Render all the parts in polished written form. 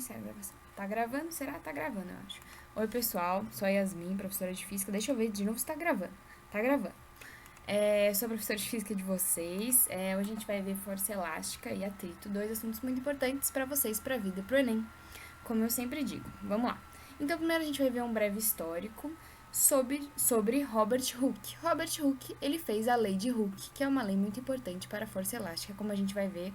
iniciar a gravação. Tá gravando? Será? Tá gravando, eu acho. Oi, pessoal. Sou a Yasmin, professora de Física. Deixa eu ver de novo se tá gravando. Tá gravando. Sou professora de Física de vocês. Hoje a gente vai ver força elástica e atrito. Dois assuntos muito importantes pra vocês, pra vida e pro Enem. Como eu sempre digo. Vamos lá. Então, primeiro a gente vai ver um breve histórico sobre Robert Hooke. Robert Hooke, ele fez a lei de Hooke, que é uma lei muito importante para a força elástica, como a gente vai ver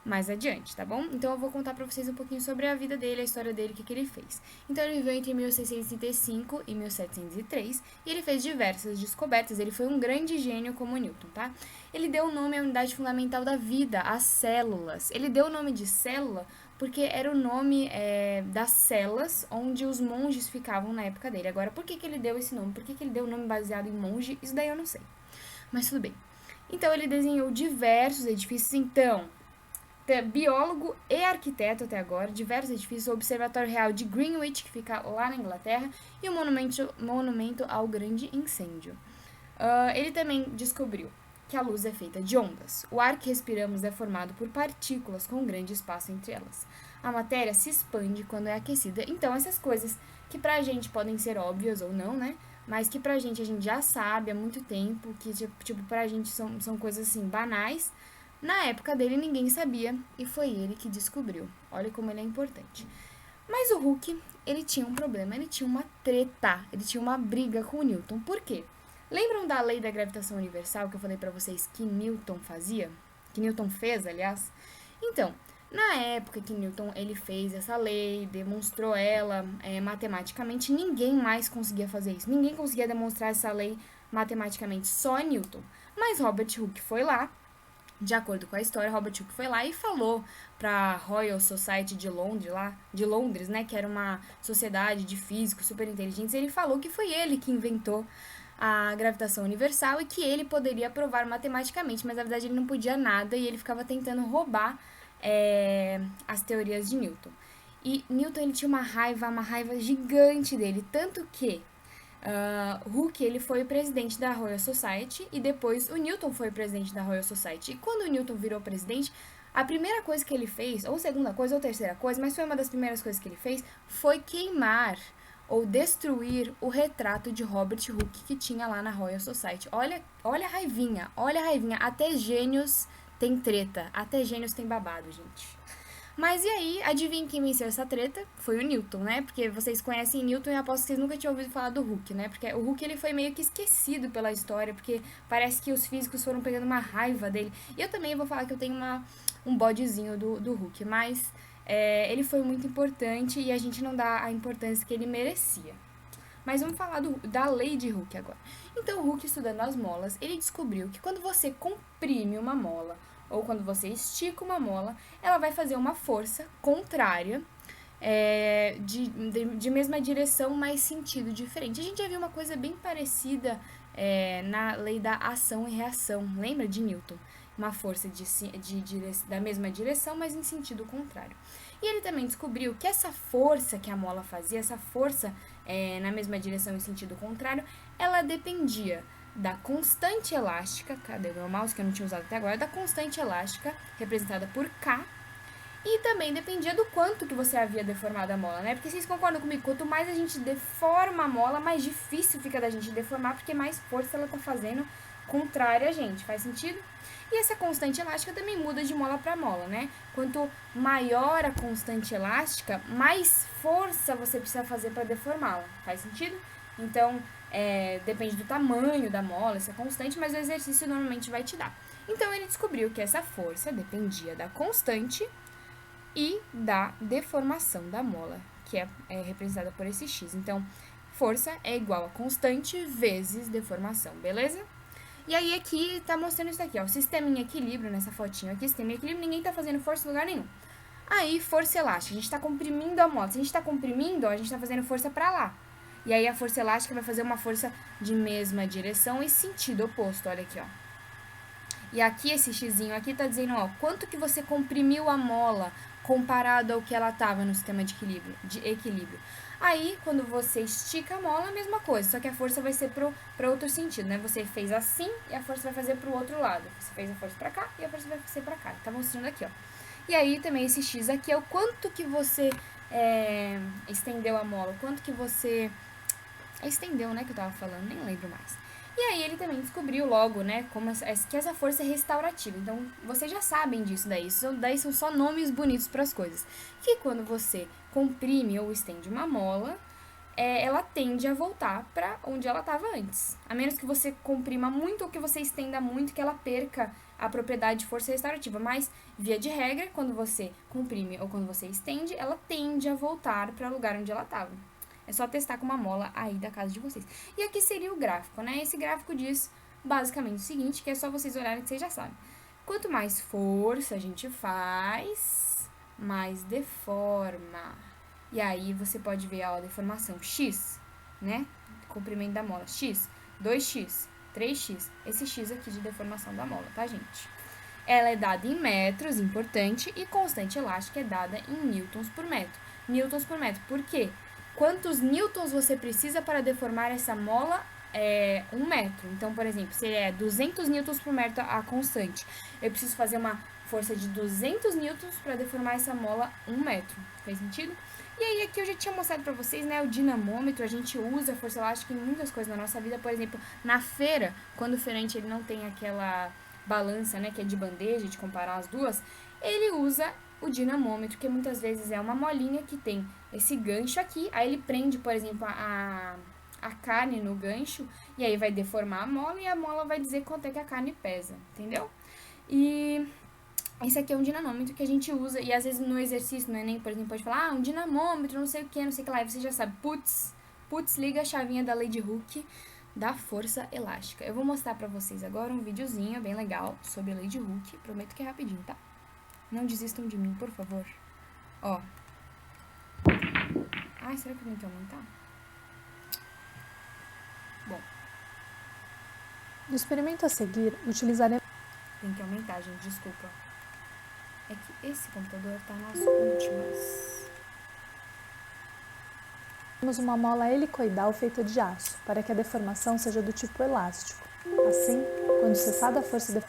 mais adiante, tá bom? Então eu vou contar pra vocês um pouquinho sobre a vida dele, a história dele, o que ele fez. Então ele viveu entre 1635 e 1703 e ele fez diversas descobertas. Ele foi um grande gênio como Newton, tá? Ele deu o nome à unidade fundamental da vida, às células. Ele deu o nome de célula porque era o nome das celas onde os monges ficavam na época dele. Agora, por que ele deu esse nome? Por que ele deu o nome baseado em monge? Isso daí eu não sei. Mas tudo bem. Então ele desenhou diversos edifícios. Então, biólogo e arquiteto até agora, diversos edifícios, o Observatório Real de Greenwich, que fica lá na Inglaterra, e o monumento ao Grande Incêndio. Ele também descobriu que a luz é feita de ondas. O ar que respiramos é formado por partículas com um grande espaço entre elas. A matéria se expande quando é aquecida. Então, essas coisas que pra gente podem ser óbvias ou não, né? Mas que pra gente a gente já sabe há muito tempo, que tipo pra gente são coisas assim banais. Na época dele ninguém sabia e foi ele que descobriu. Olha como ele é importante. Mas o Hooke, ele tinha um problema, ele tinha uma treta, ele tinha uma briga com o Newton. Por quê? Lembram da lei da gravitação universal que eu falei pra vocês que Newton fazia? Que Newton fez, aliás? Então, na época que Newton ele fez essa lei, demonstrou ela matematicamente, ninguém mais conseguia fazer isso. Ninguém conseguia demonstrar essa lei matematicamente, só Newton. Mas Robert Hooke foi lá. De acordo com a história, Robert Hooke foi lá e falou para a Royal Society de Londres, né, que era uma sociedade de físicos super inteligentes. Ele falou que foi ele que inventou a gravitação universal e que ele poderia provar matematicamente, mas na verdade ele não podia nada e ele ficava tentando roubar as teorias de Newton. E Newton ele tinha uma raiva gigante dele, tanto que Hooke ele foi o presidente da Royal Society e depois o Newton foi o presidente da Royal Society. E quando o Newton virou presidente, a primeira coisa que ele fez, ou segunda coisa ou terceira coisa, mas foi uma das primeiras coisas que ele fez, foi queimar ou destruir o retrato de Robert Hooke que tinha lá na Royal Society. Olha a raivinha, olha a raivinha. Até gênios tem treta, até gênios tem babado, gente. Mas e aí, adivinha quem venceu essa treta? Foi o Newton, né? Porque vocês conhecem Newton e eu aposto que vocês nunca tinham ouvido falar do Hooke, né? Porque o Hooke ele foi meio que esquecido pela história, porque parece que os físicos foram pegando uma raiva dele. E eu também vou falar que eu tenho um bodezinho do Hooke, mas ele foi muito importante e a gente não dá a importância que ele merecia. Mas vamos falar da lei de Hooke agora. Então, o Hooke, estudando as molas, ele descobriu que quando você comprime uma mola ou quando você estica uma mola, ela vai fazer uma força contrária de mesma direção, mas sentido diferente. A gente já viu uma coisa bem parecida na lei da ação e reação. Lembra de Newton? Uma força da mesma direção, mas em sentido contrário. E ele também descobriu que essa força que a mola fazia, essa força na mesma direção em sentido contrário, ela dependia da constante elástica, cadê o meu mouse que eu não tinha usado até agora, da constante elástica, representada por K, e também dependia do quanto que você havia deformado a mola, né? Porque vocês concordam comigo, quanto mais a gente deforma a mola, mais difícil fica da gente deformar, porque mais força ela tá fazendo contrária a gente, faz sentido? E essa constante elástica também muda de mola para mola, né? Quanto maior a constante elástica, mais força você precisa fazer para deformá-la, faz sentido? Então, depende do tamanho da mola, essa constante, mas o exercício normalmente vai te dar. Então, ele descobriu que essa força dependia da constante e da deformação da mola, que é representada por esse x. Então, força é igual a constante vezes deformação, beleza? E aí aqui tá mostrando isso aqui, ó, o sistema em equilíbrio, nessa fotinho aqui, sistema em equilíbrio, ninguém tá fazendo força em lugar nenhum. Aí, força elástica, a gente tá comprimindo a mola. Se a gente tá comprimindo, ó, a gente tá fazendo força pra lá. E aí a força elástica vai fazer uma força de mesma direção e sentido oposto, olha aqui, ó. E aqui esse xizinho aqui tá dizendo, ó, quanto que você comprimiu a mola comparado ao que ela tava no sistema de equilíbrio. Aí, quando você estica a mola, a mesma coisa, só que a força vai ser para outro sentido, né? Você fez assim e a força vai fazer pro outro lado. Você fez a força pra cá e a força vai ser pra cá. Tá mostrando aqui, ó. E aí, também, esse x aqui é o quanto que você estendeu a mola, quanto que você estendeu, né, que eu tava falando, nem lembro mais. E aí ele também descobriu logo, né, que essa força é restaurativa. Então, vocês já sabem disso daí. Isso daí são só nomes bonitos para as coisas. Que quando você comprime ou estende uma mola, ela tende a voltar para onde ela estava antes. A menos que você comprima muito ou que você estenda muito, que ela perca a propriedade de força restaurativa. Mas, via de regra, quando você comprime ou quando você estende, ela tende a voltar para o lugar onde ela estava. É só testar com uma mola aí da casa de vocês. E aqui seria o gráfico, né? Esse gráfico diz basicamente o seguinte, que é só vocês olharem que vocês já sabem. Quanto mais força a gente faz, mais deforma. E aí você pode ver a deformação X, né? Comprimento da mola X, 2x, 3x. Esse X aqui de deformação da mola, tá, gente? Ela é dada em metros, importante, e constante elástica é dada em newtons por metro. Newtons por metro, por quê? Quantos newtons você precisa para deformar essa mola? 1 metro. Então, por exemplo, se é 200 newtons por metro a constante, eu preciso fazer uma força de 200 newtons para deformar essa mola 1 metro. Faz sentido? E aí, aqui eu já tinha mostrado para vocês, né, o dinamômetro. A gente usa a força elástica em muitas coisas na nossa vida. Por exemplo, na feira, quando o feirante ele não tem aquela balança, né, que é de bandeja, de comparar as duas, ele usa o dinamômetro, que muitas vezes é uma molinha que tem esse gancho aqui, aí ele prende, por exemplo, a carne no gancho, e aí vai deformar a mola, e a mola vai dizer quanto é que a carne pesa, entendeu? E esse aqui é um dinamômetro que a gente usa, e às vezes no exercício, no Enem, por exemplo, pode falar, um dinamômetro, não sei o que, não sei o que lá, e você já sabe, putz, liga a chavinha da lei de Hooke, da força elástica. Eu vou mostrar pra vocês agora um videozinho bem legal sobre a lei de Hooke. Prometo que é rapidinho, tá? Não desistam de mim, por favor. Ó. Ai, será que eu tenho que aumentar? Bom. No experimento a seguir, utilizaremos... Tem que aumentar, gente, desculpa. É que esse computador tá nas últimas. uma mola helicoidal feita de aço, para que a deformação seja do tipo elástico. Assim, quando cessada a força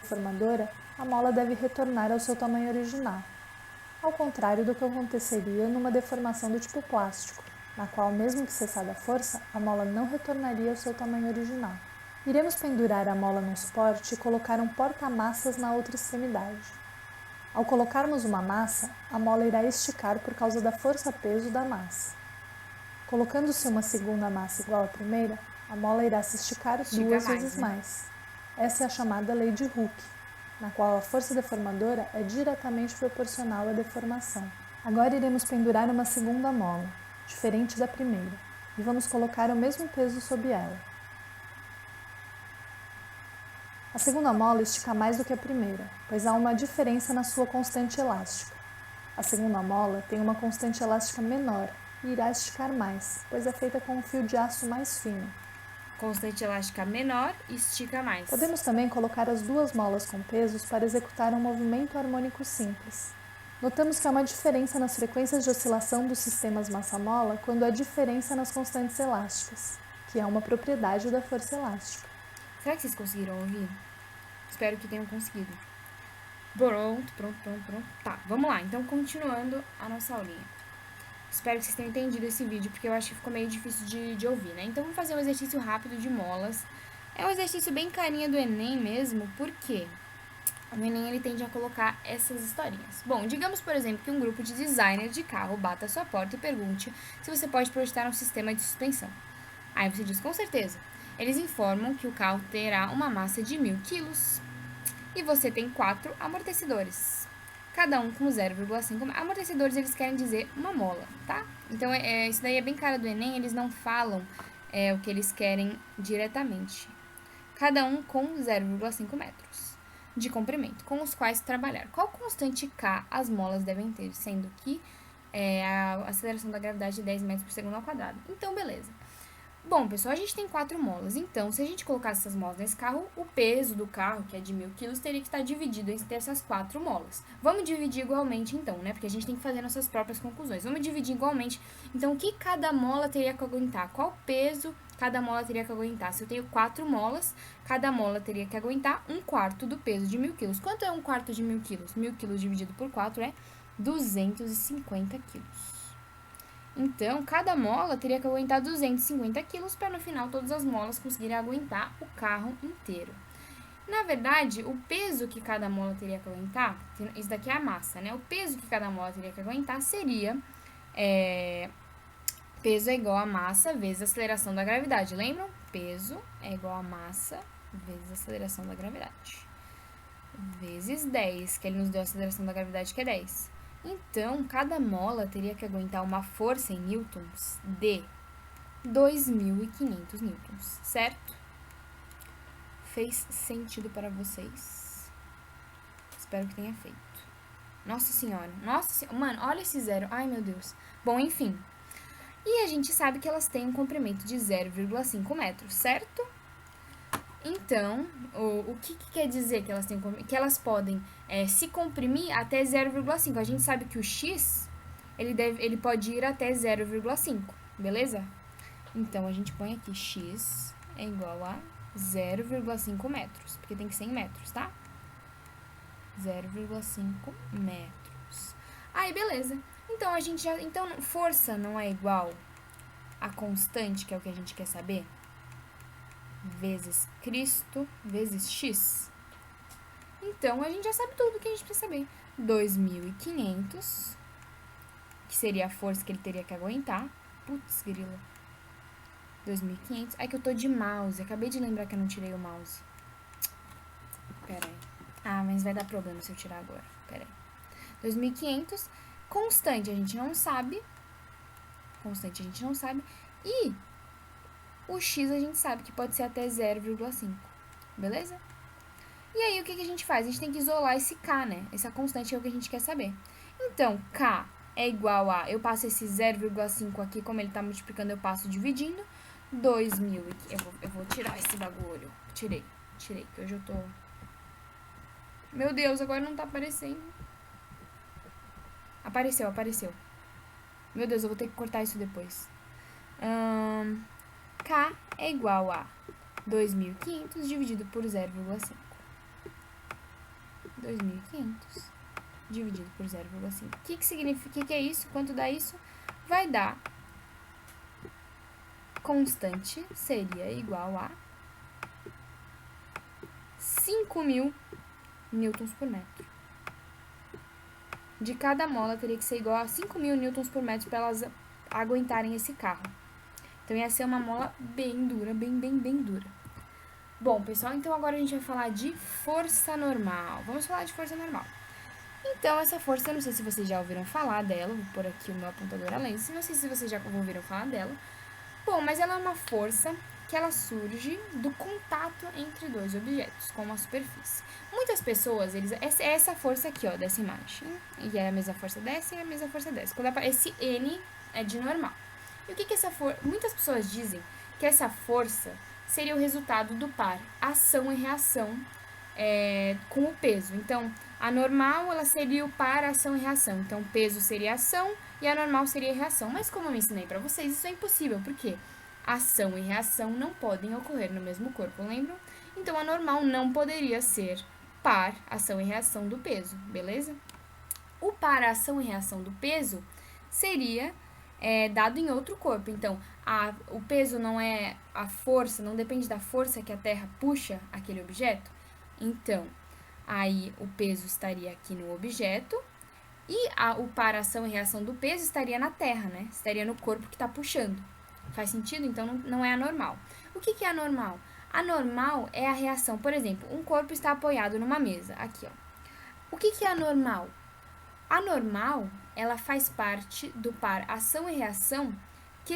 deformadora, a mola deve retornar ao seu tamanho original, ao contrário do que aconteceria numa deformação do tipo plástico, na qual, mesmo que cessada a força, a mola não retornaria ao seu tamanho original. Iremos pendurar a mola num suporte e colocar um porta-massas na outra extremidade. Ao colocarmos uma massa, a mola irá esticar por causa da força-peso da massa. Colocando-se uma segunda massa igual à primeira, a mola irá se esticar duas vezes mais. Essa é a chamada lei de Hooke, na qual a força deformadora é diretamente proporcional à deformação. Agora iremos pendurar uma segunda mola, diferente da primeira, e vamos colocar o mesmo peso sobre ela. A segunda mola estica mais do que a primeira, pois há uma diferença na sua constante elástica. A segunda mola tem uma constante elástica menor e irá esticar mais, pois é feita com um fio de aço mais fino. Constante elástica menor, estica mais. Podemos também colocar as duas molas com pesos para executar um movimento harmônico simples. Notamos que há uma diferença nas frequências de oscilação dos sistemas massa-mola quando há diferença nas constantes elásticas, que é uma propriedade da força elástica. Será que vocês conseguiram ouvir? Espero que tenham conseguido. Pronto. Tá, vamos lá. Então, continuando a nossa aulinha. Espero que vocês tenham entendido esse vídeo, porque eu acho que ficou meio difícil de ouvir, né? Então, vamos fazer um exercício rápido de molas. É um exercício bem carinha do Enem mesmo, por quê? O Enem, ele tende a colocar essas historinhas. Bom, digamos, por exemplo, que um grupo de designers de carro bata a sua porta e pergunte se você pode projetar um sistema de suspensão. Aí você diz, com certeza. Eles informam que o carro terá uma massa de 1.000 quilos e você tem 4 amortecedores. Cada um com 0,5. Amortecedores, eles querem dizer uma mola, tá? Então, isso daí é bem cara do Enem, eles não falam o que eles querem diretamente. Cada um com 0,5 metros de comprimento, com os quais trabalhar. Qual constante K as molas devem ter, sendo que a aceleração da gravidade é 10 metros por segundo ao quadrado. Então, beleza. Bom, pessoal, a gente tem 4 molas, então, se a gente colocasse essas molas nesse carro, o peso do carro, que é de 1.000 quilos, teria que estar dividido entre essas 4 molas. Vamos dividir igualmente, então, né, porque a gente tem que fazer nossas próprias conclusões. Vamos dividir igualmente, então, o que cada mola teria que aguentar? Qual peso cada mola teria que aguentar? Se eu tenho 4 molas, cada mola teria que aguentar 1/4 do peso de 1.000 quilos. Quanto é 1/4 de 1.000 quilos? 1.000 quilos dividido por 4 é 250 quilos. Então, cada mola teria que aguentar 250 quilos para no final todas as molas conseguirem aguentar o carro inteiro. Na verdade, o peso que cada mola teria que aguentar, isso daqui é a massa, né? O peso que cada mola teria que aguentar seria peso é igual a massa vezes a aceleração da gravidade. Lembram? Peso é igual a massa vezes a aceleração da gravidade. Vezes 10, que ele nos deu a aceleração da gravidade, que é 10. Então, cada mola teria que aguentar uma força em newtons de 2.500 newtons, certo? Fez sentido para vocês? Espero que tenha feito. Nossa senhora. Mano, olha esse zero. Ai, meu Deus. Bom, enfim. E a gente sabe que elas têm um comprimento de 0,5 metros, certo? Então, o que quer dizer que elas têm que elas podem se comprimir até 0,5? A gente sabe que o x, ele pode ir até 0,5, beleza? Então, a gente põe aqui x é igual a 0,5 metros, porque tem que ser em metros, tá? 0,5 metros. Aí, beleza. Então, então, força não é igual a constante, que é o que a gente quer saber, vezes Cristo, vezes x. Então, a gente já sabe tudo que a gente precisa saber. 2.500, que seria a força que ele teria que aguentar. Putz, grila. 2.500. É que eu tô de mouse. Acabei de lembrar que eu não tirei o mouse. Pera aí. Ah, mas vai dar problema se eu tirar agora. Pera aí. 2.500. Constante a gente não sabe. E o x a gente sabe que pode ser até 0,5. Beleza? E aí, o que a gente faz? A gente tem que isolar esse k, né? Essa constante é o que a gente quer saber. Então, k é igual a... Eu passo esse 0,5 aqui, como ele tá multiplicando, eu passo dividindo. 2.000... Eu vou tirar esse bagulho. Tirei, que hoje eu tô... Meu Deus, agora não tá aparecendo. Apareceu. Meu Deus, eu vou ter que cortar isso depois. K é igual a 2.500 dividido por 0,5. 2.500 dividido por 0,5. O que significa? O que é isso? Quanto dá isso? Vai dar... Constante seria igual a 5.000 newtons por metro. De cada mola teria que ser igual a 5.000 newtons por metro para elas aguentarem esse carro. Então, ia ser uma mola bem dura, bem dura. Bom, pessoal, então agora a gente vai falar de força normal. Vamos falar de força normal. Então, essa força, eu não sei se vocês já ouviram falar dela. Vou pôr aqui o meu apontador além. Não sei se vocês já ouviram falar dela. Bom, mas ela é uma força que ela surge do contato entre dois objetos, com uma superfície. Muitas pessoas, essa força aqui, ó, dessa imagem, e é a mesma força dessa e a mesma força dessa. Quando esse N é de normal. E o que essa força... Muitas pessoas dizem que essa força seria o resultado do par ação e reação com o peso. Então, a normal, ela seria o par ação e reação. Então, peso seria ação e a normal seria reação. Mas como eu ensinei pra vocês, isso é impossível, porque ação e reação não podem ocorrer no mesmo corpo, lembram? Então, a normal não poderia ser par ação e reação do peso, beleza? O par ação e reação do peso seria dado em outro corpo. Então, o peso não é a força, não depende da força que a Terra puxa aquele objeto. Então, aí o peso estaria aqui no objeto e o par ação e reação do peso estaria na Terra, né? Estaria no corpo que está puxando. Faz sentido? Então, não é anormal. O que é anormal? Anormal é a reação. Por exemplo, um corpo está apoiado numa mesa. Aqui, ó. O que é anormal? Anormal, ela faz parte do par ação e reação que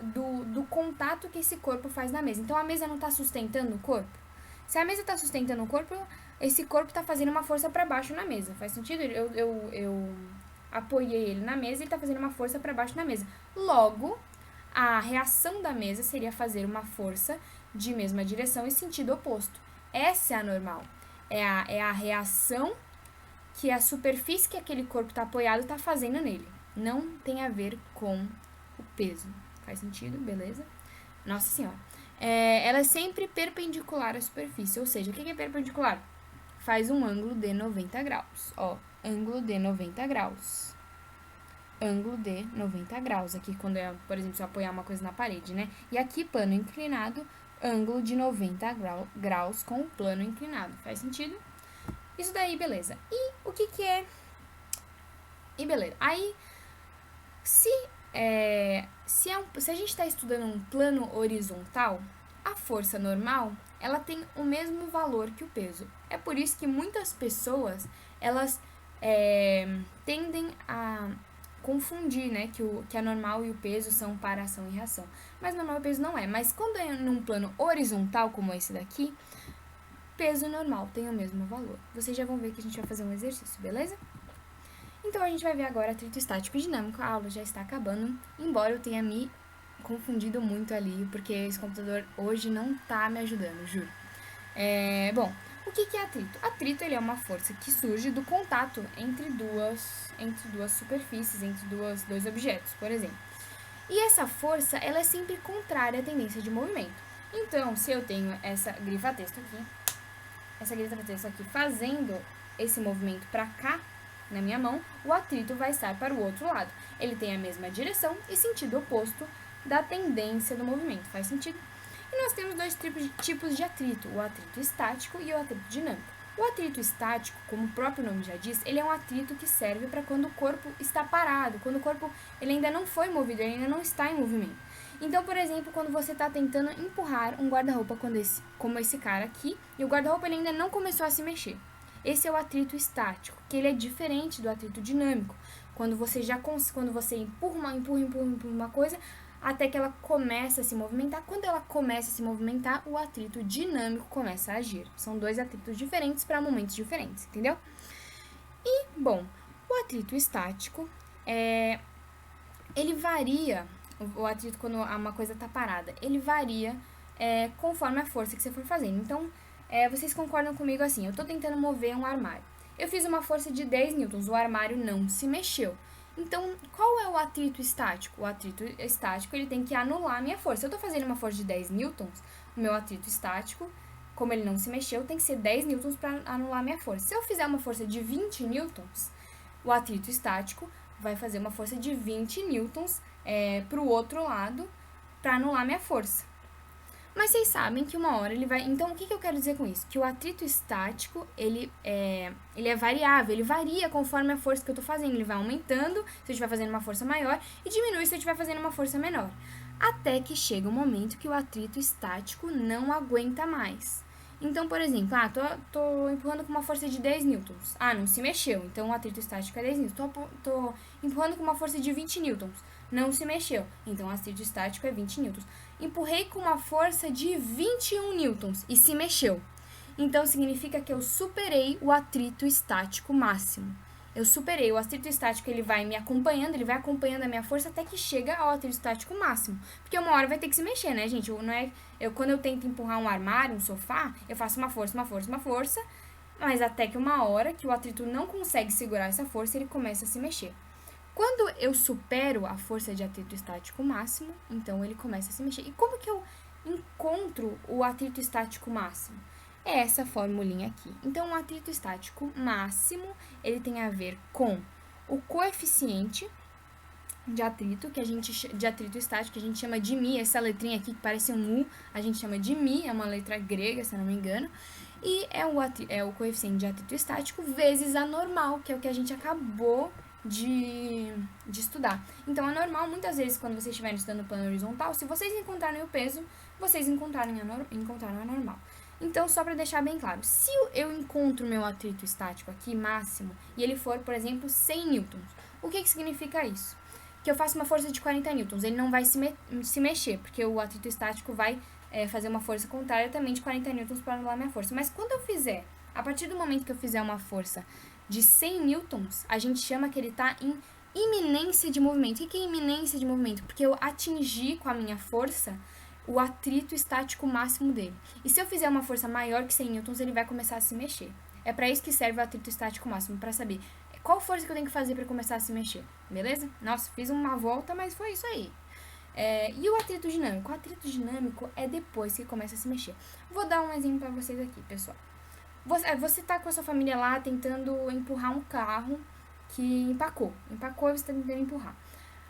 do contato que esse corpo faz na mesa. Então, a mesa não está sustentando o corpo? Se a mesa está sustentando o corpo, esse corpo está fazendo uma força para baixo na mesa. Faz sentido? Eu apoiei ele na mesa e ele está fazendo uma força para baixo na mesa. Logo, a reação da mesa seria fazer uma força de mesma direção e sentido oposto. Essa é a normal. É a reação que a superfície que aquele corpo está apoiado está fazendo nele. Não tem a ver com o peso. Faz sentido? Beleza? Nossa Senhora. Ela é sempre perpendicular à superfície. Ou seja, o que é perpendicular? faz um ângulo de 90 graus. Ó, ângulo de 90 graus. Ângulo de 90 graus. Aqui, quando é, por exemplo, se eu apoiar uma coisa na parede, né? E aqui, plano inclinado, ângulo de 90 graus com o plano inclinado. Faz sentido? Isso daí, beleza. E o que que é... E beleza. Aí, se a gente está estudando um plano horizontal, a força normal, ela tem o mesmo valor que o peso. É por isso que muitas pessoas, elas tendem a confundir, né, que a normal e o peso são para ação e reação. Mas normal e peso não é. Mas quando é num plano horizontal, como esse daqui, peso e normal têm o mesmo valor. Vocês já vão ver que a gente vai fazer um exercício, beleza? Então, a gente vai ver agora atrito estático e dinâmico. A aula já está acabando, embora eu tenha me confundido muito ali, porque esse computador hoje não tá me ajudando, juro. Bom, o que é atrito? Atrito, ele é uma força que surge do contato entre duas superfícies, entre dois objetos, por exemplo. E essa força, ela é sempre contrária à tendência de movimento. Então, se eu tenho essa grifa-texto aqui, fazendo esse movimento para cá, na minha mão, o atrito vai estar para o outro lado. Ele tem a mesma direção e sentido oposto da tendência do movimento. Faz sentido? E nós temos dois tipos de atrito, o atrito estático e o atrito dinâmico. O atrito estático, como o próprio nome já diz, ele é um atrito que serve para quando o corpo está parado, quando o corpo ele ainda não foi movido, ele ainda não está em movimento. Então, por exemplo, quando você está tentando empurrar um guarda-roupa como esse cara aqui, e o guarda-roupa ele ainda não começou a se mexer. Esse é o atrito estático, que ele é diferente do atrito dinâmico. Quando você empurra uma coisa, até que ela começa a se movimentar. Quando ela começa a se movimentar, o atrito dinâmico começa a agir. São dois atritos diferentes para momentos diferentes, entendeu? E, bom, o atrito estático, ele varia, o atrito quando uma coisa está parada, ele varia conforme a força que você for fazendo. Então, vocês concordam comigo assim, eu estou tentando mover um armário. Eu fiz uma força de 10 newtons, o armário não se mexeu. Então, qual é o atrito estático? O atrito estático, ele tem que anular a minha força. Se eu estou fazendo uma força de 10 newtons, o meu atrito estático, como ele não se mexeu, tem que ser 10 newtons para anular a minha força. Se eu fizer uma força de 20 newtons, o atrito estático vai fazer uma força de 20 newtons para o outro lado para anular a minha força. Mas vocês sabem que uma hora ele vai... Então, o que eu quero dizer com isso? Que o atrito estático, ele é variável, ele varia conforme a força que eu estou fazendo. Ele vai aumentando se eu estiver fazendo uma força maior e diminui se eu estiver fazendo uma força menor. Até que chega um momento que o atrito estático não aguenta mais. Então, por exemplo, tô empurrando com uma força de 10 newtons. Não se mexeu, então o atrito estático é 10 newtons. Tô empurrando com uma força de 20 newtons. Não se mexeu, então o atrito estático é 20 newtons. Empurrei com uma força de 21 newtons e se mexeu. Então, significa que eu superei o atrito estático máximo. Eu superei o atrito estático, ele vai me acompanhando, ele vai acompanhando a minha força até que chega ao atrito estático máximo. Porque uma hora vai ter que se mexer, né, gente? Quando eu tento empurrar um armário, um sofá, eu faço uma força, mas até que uma hora que o atrito não consegue segurar essa força, ele começa a se mexer. Quando eu supero a força de atrito estático máximo, então ele começa a se mexer. E como que eu encontro o atrito estático máximo? É essa formulinha aqui. Então, o atrito estático máximo, ele tem a ver com o coeficiente de atrito, de atrito estático, que a gente chama de μ, essa letrinha aqui que parece um U, a gente chama de μ, é uma letra grega, se eu não me engano, e é o coeficiente de atrito estático vezes a normal, que é o que a gente acabou de estudar. Então, a normal, muitas vezes, quando vocês estiverem estudando o plano horizontal, se vocês encontrarem o peso, vocês encontraram a normal. Então, só para deixar bem claro, se eu encontro o meu atrito estático aqui, máximo, e ele for, por exemplo, 100 newtons, o que significa isso? Que eu faço uma força de 40 newtons, ele não vai se mexer, porque o atrito estático vai fazer uma força contrária também de 40 newtons para anular minha força. Mas quando eu fizer, a partir do momento que eu fizer uma força de 100 newtons, a gente chama que ele está em iminência de movimento. O que é iminência de movimento? Porque eu atingi com a minha força o atrito estático máximo dele. E se eu fizer uma força maior que 100 newtons, ele vai começar a se mexer. É para isso que serve o atrito estático máximo, para saber qual força que eu tenho que fazer para começar a se mexer, beleza? Nossa, fiz uma volta, mas foi isso aí. E o atrito dinâmico? O atrito dinâmico é depois que começa a se mexer. Vou dar um exemplo para vocês aqui, pessoal. Você tá com a sua família lá tentando empurrar um carro que empacou e você tá tentando empurrar.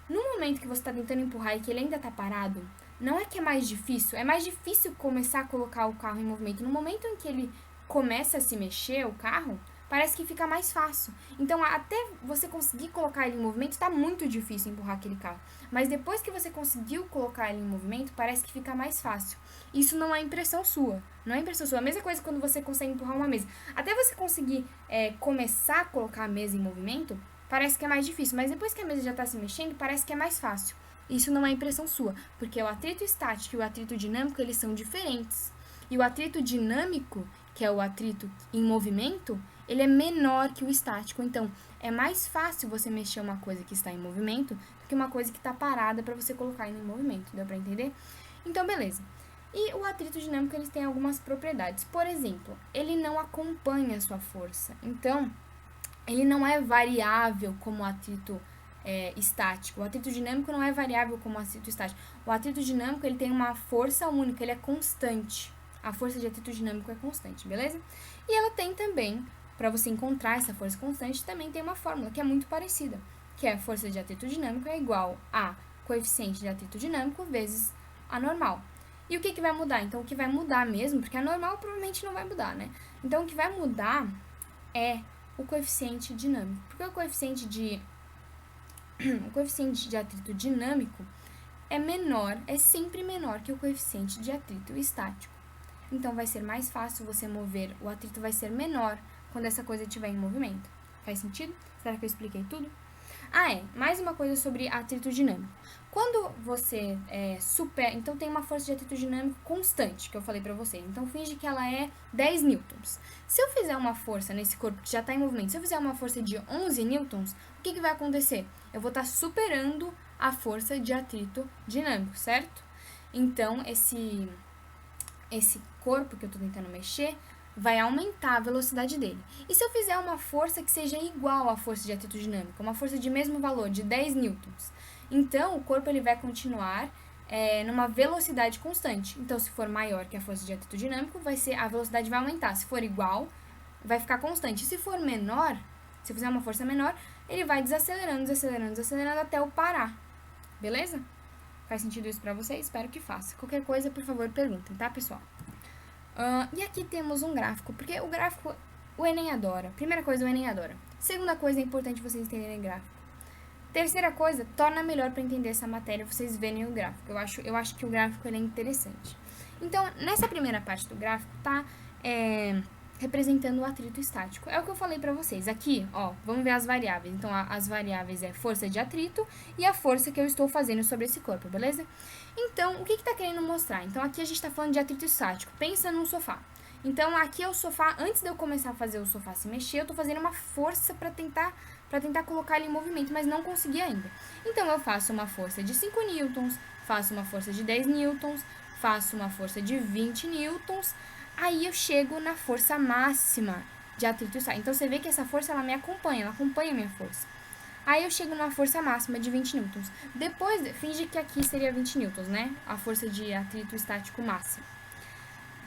No momento que você tá tentando empurrar e que ele ainda tá parado, não é que é mais difícil começar a colocar o carro em movimento. No momento em que ele começa a se mexer, o carro, parece que fica mais fácil. Então, até você conseguir colocar ele em movimento, tá muito difícil empurrar aquele carro. Mas depois que você conseguiu colocar ele em movimento, parece que fica mais fácil. Isso não é impressão sua. Não é impressão sua. A mesma coisa quando você consegue empurrar uma mesa. Até você conseguir começar a colocar a mesa em movimento, parece que é mais difícil. Mas depois que a mesa já está se mexendo, parece que é mais fácil. Isso não é impressão sua. Porque o atrito estático e o atrito dinâmico, eles são diferentes. E o atrito dinâmico, que é o atrito em movimento, ele é menor que o estático. Então, é mais fácil você mexer uma coisa que está em movimento do que uma coisa que está parada para você colocar em movimento. Deu para entender? Então, beleza. E o atrito dinâmico, ele tem algumas propriedades. Por exemplo, ele não acompanha a sua força. Então, ele não é variável como o atrito estático. O atrito dinâmico não é variável como o atrito estático. O atrito dinâmico, ele tem uma força única, ele é constante. A força de atrito dinâmico é constante, beleza? E ela tem também, para você encontrar essa força constante, também tem uma fórmula que é muito parecida, que é a força de atrito dinâmico é igual a coeficiente de atrito dinâmico vezes a normal. E o que vai mudar? Então, o que vai mudar mesmo, porque a normal provavelmente não vai mudar, né? Então, o que vai mudar é o coeficiente dinâmico. Porque o coeficiente de atrito dinâmico é sempre menor que o coeficiente de atrito estático. Então, vai ser mais fácil você mover, o atrito vai ser menor quando essa coisa estiver em movimento. Faz sentido? Será que eu expliquei tudo? Mais uma coisa sobre atrito dinâmico. Quando você então tem uma força de atrito dinâmico constante, que eu falei pra você. Então, finge que ela é 10 newtons. Se eu fizer uma força nesse corpo que já está em movimento, se eu fizer uma força de 11 newtons, o que vai acontecer? Eu vou estar superando a força de atrito dinâmico, certo? Então, esse corpo que eu estou tentando mexer vai aumentar a velocidade dele. E se eu fizer uma força que seja igual à força de atrito dinâmico, uma força de mesmo valor, de 10 newtons, então o corpo ele vai continuar numa velocidade constante. Então, se for maior que a força de atrito dinâmico, a velocidade vai aumentar. Se for igual, vai ficar constante. Se for menor, se eu fizer uma força menor, ele vai desacelerando até eu parar. Beleza? Faz sentido isso pra vocês? Espero que faça. Qualquer coisa, por favor, perguntem, tá, pessoal? E aqui temos um gráfico, porque o gráfico o Enem adora. Primeira coisa, o Enem adora. Segunda coisa, é importante vocês entenderem gráfico. Terceira coisa, torna melhor para entender essa matéria vocês verem o gráfico. Eu acho que o gráfico ele é interessante. Então, nessa primeira parte do gráfico, tá representando o atrito estático. É o que eu falei pra vocês. Aqui, ó, vamos ver as variáveis. Então, as variáveis é força de atrito e a força que eu estou fazendo sobre esse corpo, beleza? Então, o que tá querendo mostrar? Então, aqui a gente tá falando de atrito estático. Pensa num sofá. Então, aqui é o sofá. Antes de eu começar a fazer o sofá se mexer, eu tô fazendo uma força pra tentar colocar ele em movimento, mas não consegui ainda. Então, eu faço uma força de 5 newtons, faço uma força de 10 newtons, faço uma força de 20 newtons, aí eu chego na força máxima de atrito estático. Então, você vê que essa força, ela acompanha a minha força. Aí eu chego na força máxima de 20 newtons. Depois, finge que aqui seria 20 newtons, né? A força de atrito estático máxima.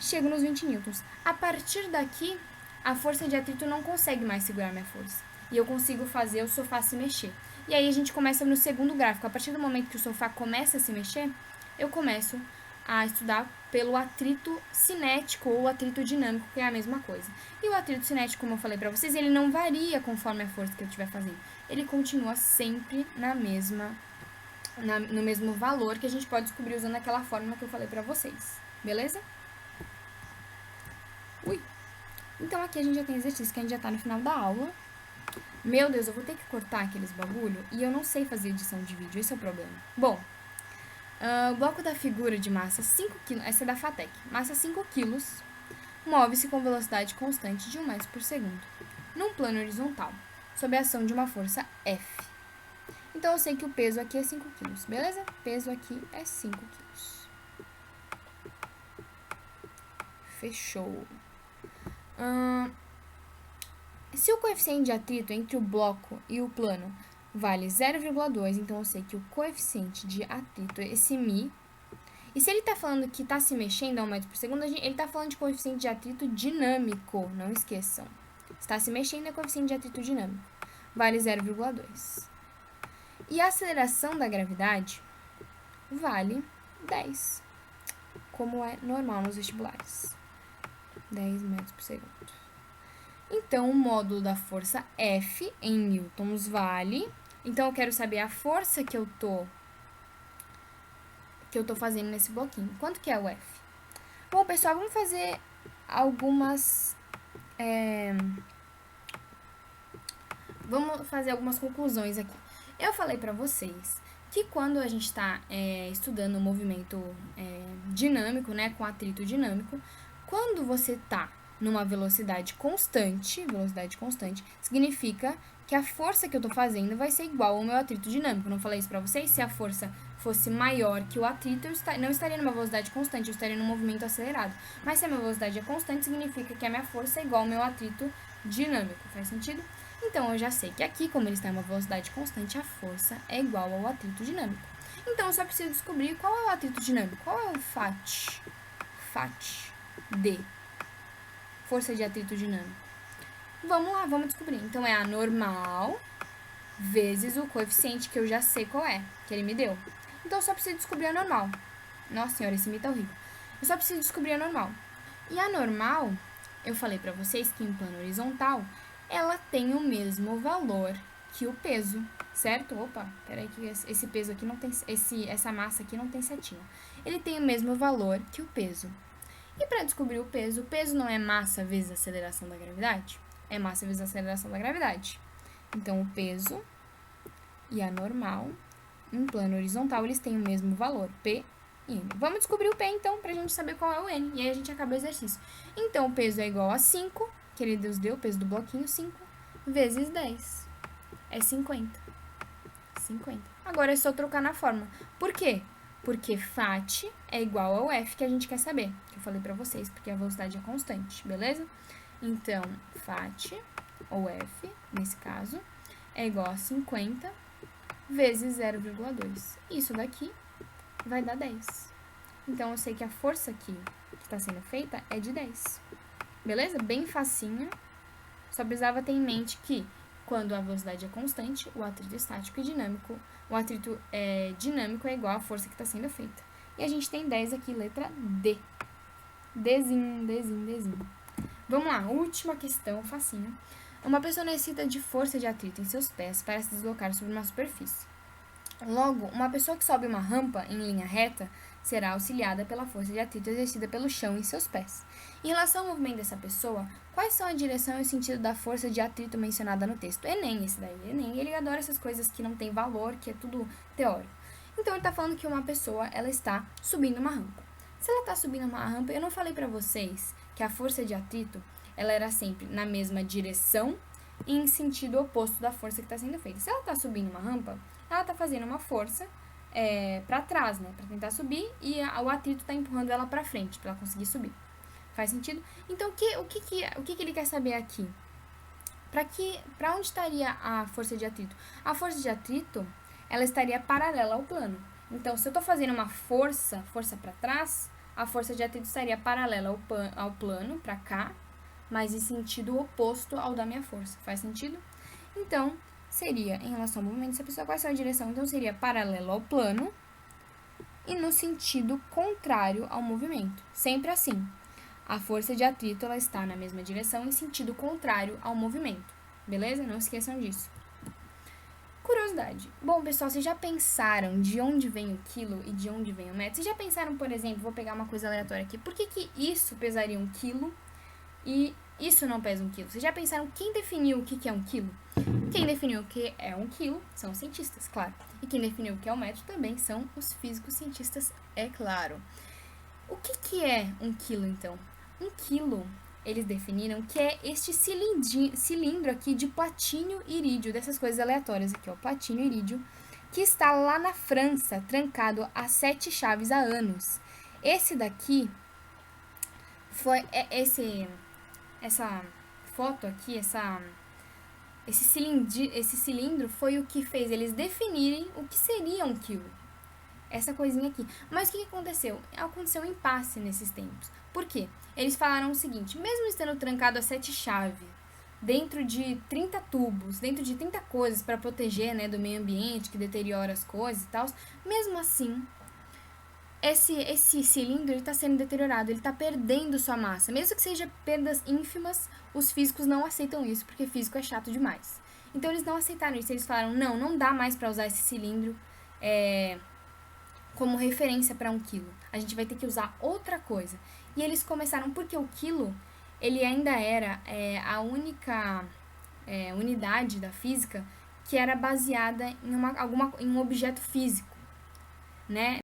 Chego nos 20 newtons. A partir daqui, a força de atrito não consegue mais segurar minha força. E eu consigo fazer o sofá se mexer. E aí a gente começa no segundo gráfico. A partir do momento que o sofá começa a se mexer, eu começo a estudar pelo atrito cinético ou atrito dinâmico, que é a mesma coisa. E o atrito cinético, como eu falei pra vocês, ele não varia conforme a força que eu estiver fazendo. Ele continua sempre no mesmo valor que a gente pode descobrir usando aquela fórmula que eu falei pra vocês. Beleza? Então, aqui a gente já tem exercício que a gente já tá no final da aula. Meu Deus, eu vou ter que cortar aqueles bagulho e eu não sei fazer edição de vídeo, esse é o problema. Bom, o bloco da figura de massa 5 kg, essa é da FATEC, massa 5 kg, move-se com velocidade constante de 1 metro por segundo, num plano horizontal, sob a ação de uma força F. Então, eu sei que o peso aqui é 5 kg, beleza? Peso aqui é 5 kg. Fechou. Se o coeficiente de atrito entre o bloco e o plano vale 0,2, então eu sei que o coeficiente de atrito, esse μ, E se ele tá falando que tá se mexendo a 1 metro por segundo, ele tá falando de coeficiente de atrito dinâmico, não esqueçam. Está se mexendo é coeficiente de atrito dinâmico. Vale 0,2. E a aceleração da gravidade vale 10, como é normal nos vestibulares. 10 metros por segundo. Então, o módulo da força F em newtons vale... Então, eu quero saber a força que eu tô fazendo nesse bloquinho. Quanto que é o F? Bom, pessoal, vamos fazer algumas... Vamos fazer algumas conclusões aqui. Eu falei pra vocês que quando a gente está estudando o movimento dinâmico, né, com atrito dinâmico, quando você está numa velocidade constante, significa que a força que eu estou fazendo vai ser igual ao meu atrito dinâmico. Eu não falei isso pra vocês? Se a força fosse maior que o atrito, eu não estaria numa velocidade constante, eu estaria num movimento acelerado. Mas se a minha velocidade é constante, significa que a minha força é igual ao meu atrito dinâmico. Faz sentido? Então, eu já sei que aqui, como ele está em uma velocidade constante, a força é igual ao atrito dinâmico. Então, eu só preciso descobrir qual é o atrito dinâmico. Qual é o FAT? FAT D. Força de atrito dinâmico. Vamos lá, vamos descobrir. Então, é a normal vezes o coeficiente que eu já sei qual é, que ele me deu. Então, eu só preciso descobrir a normal. Nossa senhora, esse mito é horrível. Eu só preciso descobrir a normal. E a normal, eu falei pra vocês que em plano horizontal, ela tem o mesmo valor que o peso, certo? Opa, peraí que esse peso aqui não tem... Essa massa aqui não tem setinha. Ele tem o mesmo valor que o peso. E para descobrir o peso não é massa vezes a aceleração da gravidade? É massa vezes a aceleração da gravidade. Então, o peso e a normal, em plano horizontal, eles têm o mesmo valor, P e N. Vamos descobrir o P, então, pra gente saber qual é o N. E aí, a gente acaba o exercício. Então, o peso é igual a 5, que ele nos deu, o peso do bloquinho, 5, vezes 10. É 50. 50. Agora, é só trocar na fórmula. Por quê? Porque FAT é igual ao F que a gente quer saber. Que eu falei pra vocês, porque a velocidade é constante, beleza? Então, FAT, ou F, nesse caso, é igual a 50 vezes 0,2. Isso daqui vai dar 10. Então, eu sei que a força aqui que está sendo feita é de 10. Beleza? Bem facinho. Só precisava ter em mente que, quando a velocidade é constante, o atrito estático e dinâmico, o atrito dinâmico é igual à força que está sendo feita. E a gente tem 10 aqui, letra D. Dzinho. Vamos lá, última questão, facinho. Uma pessoa necessita de força de atrito em seus pés para se deslocar sobre uma superfície. Logo, uma pessoa que sobe uma rampa em linha reta será auxiliada pela força de atrito exercida pelo chão em seus pés. Em relação ao movimento dessa pessoa, quais são a direção e o sentido da força de atrito mencionada no texto? Enem, esse daí, Enem. Ele adora essas coisas que não tem valor, que é tudo teórico. Então, ele está falando que uma pessoa, ela está subindo uma rampa. Se ela está subindo uma rampa, eu não falei para vocês que a força de atrito, ela era sempre na mesma direção e em sentido oposto da força que está sendo feita. Se ela está subindo uma rampa, ela está fazendo uma força para trás, né, para tentar subir, e o atrito está empurrando ela para frente, para ela conseguir subir. Faz sentido? Então, o que ele quer saber aqui? Para onde estaria a força de atrito? A força de atrito, ela estaria paralela ao plano. Então, se eu estou fazendo uma força para trás, a força de atrito estaria paralela ao plano, para cá, mas em sentido oposto ao da minha força. Faz sentido? Então, seria, em relação ao movimento dessa pessoa, qual é a direção? Então, seria paralelo ao plano e no sentido contrário ao movimento. Sempre assim. A força de atrito, ela está na mesma direção em sentido contrário ao movimento. Beleza? Não esqueçam disso. Curiosidade. Bom, pessoal, vocês já pensaram de onde vem o quilo e de onde vem o metro? Vocês já pensaram, por exemplo, vou pegar uma coisa aleatória aqui, por que isso pesaria 1 quilo e isso não pesa 1 quilo? Vocês já pensaram quem definiu o que é 1 quilo? Quem definiu o que é 1 quilo são os cientistas, claro. E quem definiu o que é o metro também são os físicos cientistas, é claro. O que é 1 quilo, então? 1 quilo, eles definiram que é este cilindro aqui de platínio e irídio, dessas coisas aleatórias aqui, ó, platínio e irídio, que está lá na França, trancado a 7 chaves há anos. Esse daqui foi essa foto aqui, esse cilindro foi o que fez eles definirem o que seria 1 quilo. essa coisinha aqui. Mas o que aconteceu? Aconteceu um impasse nesses tempos. Por quê? Eles falaram o seguinte, mesmo estando trancado a 7 chaves, dentro de 30 tubos, dentro de 30 coisas para proteger, né, do meio ambiente, que deteriora as coisas e tal, mesmo assim, esse cilindro está sendo deteriorado, ele está perdendo sua massa. Mesmo que seja perdas ínfimas, os físicos não aceitam isso, porque físico é chato demais. Então eles não aceitaram isso, eles falaram, não dá mais para usar esse cilindro como referência para 1 quilo. A gente vai ter que usar outra coisa. E eles começaram, porque o quilo, ele ainda era a única unidade da física que era baseada em um objeto físico, né?